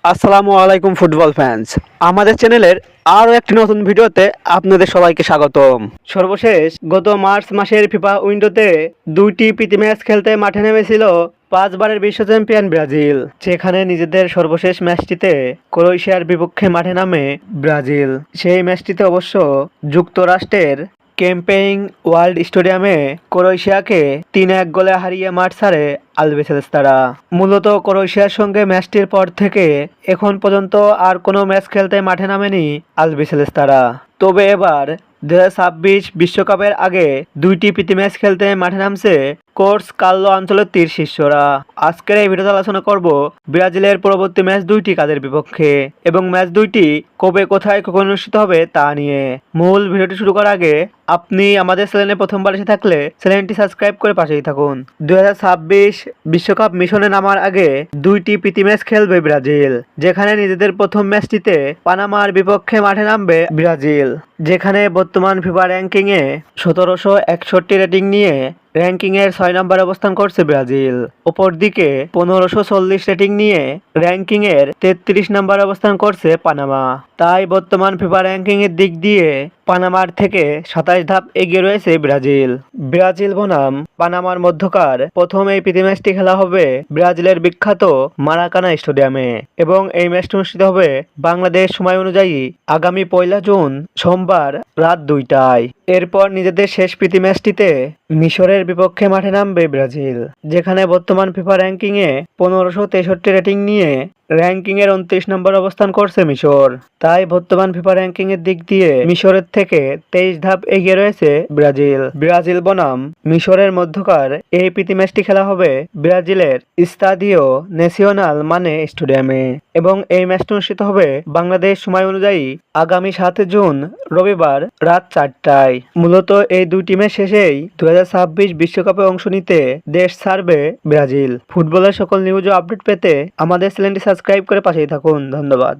আসসালামু আলাইকুম football fans. আমাদের চ্যানেলের আরও একটি নতুন ভিডিওতে আপনাদের সবাইকে স্বাগতম। সর্বশেষ গত মার্চ মাসের ফিফা উইন্ডোতে দুইটি প্রীতি ম্যাচ খেলতে মাঠে নেমেছিল 5বারের বিশ্ব চ্যাম্পিয়ন ব্রাজিল। সেখানে নিজেদের সর্বশেষ ম্যাচটিতে ক্রোয়েশিয়ার বিপক্ষে মাঠে নামে ব্রাজিল। সেই ম্যাচটিতে অবশ্য যুক্তরাষ্ট্রের ক্যাম্পেইন ওয়ার্ল্ড স্টেডিয়ামে ক্রোয়েশিয়াকে 3-1 গোলে হারিয়ে মাঠ ছাড়ে আলবিসেলেস্তারা। মূলত ক্রোয়েশিয়ার সঙ্গে ম্যাচটির পর থেকে এখন পর্যন্ত আর কোনো ম্যাচ খেলতে মাঠে নামেনি আলবিসেলেস্তারা। তবে এবার 2026 বিশ্বকাপের আগে দুইটি প্রীতি ম্যাচ খেলতে মাঠে নামছে কোর্স কার্লো অঞ্চলের তীর শিষ্যরা। আজকের এই ভিডিওতে আলোচনা করব ব্রাজিলের পরবর্তী ম্যাচ দুইটি কাদের বিপক্ষে এবং ম্যাচ দুইটি কবে কোথায় কখন অনুষ্ঠিত হবে তা নিয়ে। মূল ভিডিওটি শুরু করার আগে আপনি আমাদের চ্যানেলে প্রথমবার এসে থাকলে চ্যানেলটি সাবস্ক্রাইব করে পাশেই থাকুন। 2026 বিশ্বকাপ মিশনে নামার আগে দুইটি প্রীতি ম্যাচ খেলবে ব্রাজিল, যেখানে নিজেদের প্রথম ম্যাচটিতে পানামার বিপক্ষে মাঠে নামবে ব্রাজিল, যেখানে বর্তমান ফিফা র্যাঙ্কিংয়ে 1761 রেটিং নিয়ে র্যাঙ্কিংয়ের 6 নম্বরে অবস্থান করছে ব্রাজিল। অপরদিকে 1540 রেটিং নিয়ে র্যাঙ্কিংয়ের 33 নম্বরে অবস্থান করছে পানামা। তাই বর্তমান ফিফা র্যাঙ্কিংয়ের দিক দিয়ে পানামার থেকে 27 ধাপ এগিয়ে রয়েছে ব্রাজিল। ব্রাজিল বনাম পানামার মধ্যকার প্রথম এই প্রীতি ম্যাচটি খেলা হবে ব্রাজিলের বিখ্যাত মারাকানা স্টেডিয়ামে এবং এই ম্যাচটি অনুষ্ঠিত হবে বাংলাদেশ সময় অনুযায়ী আগামী 1 জুন সোমবার রাত 2টায়। এরপর নিজেদের শেষ প্রীতি ম্যাচটিতে মিশরের বিপক্ষে মাঠে নামবে ব্রাজিল, যেখানে বর্তমান ফিফা র্যাঙ্কিংয়ে 1563 রেটিং নিয়ে র্যাঙ্কিংয়ের 29 নম্বর অবস্থান করছে মিশর। তাই বর্তমান ফিফা র্যাঙ্কিংয়ের দিক দিয়ে মিশরের থেকে 23 ধাপ এগিয়ে রয়েছে ব্রাজিল। ব্রাজিল বনাম মিশরের মধ্যকার এই প্রীতি ম্যাচটি খেলা হবে ব্রাজিলের স্তাদিও ন্যাশনাল মানে স্টেডিয়ামে এবং এই ম্যাচটি অনুষ্ঠিত হবে বাংলাদেশ সময় অনুযায়ী আগামী 7 জুন রবিবার রাত 4টায়। মূলত এই দুই ম্যাচ শেষেই 2026 বিশ্বকাপে অংশ নিতে দেশ ছাড়বে ব্রাজিল। ফুটবলের সকল নিউজ ও আপডেট পেতে আমাদের চ্যানেলটি সাবস্ক্রাইব করে পাশেই থাকুন। ধন্যবাদ।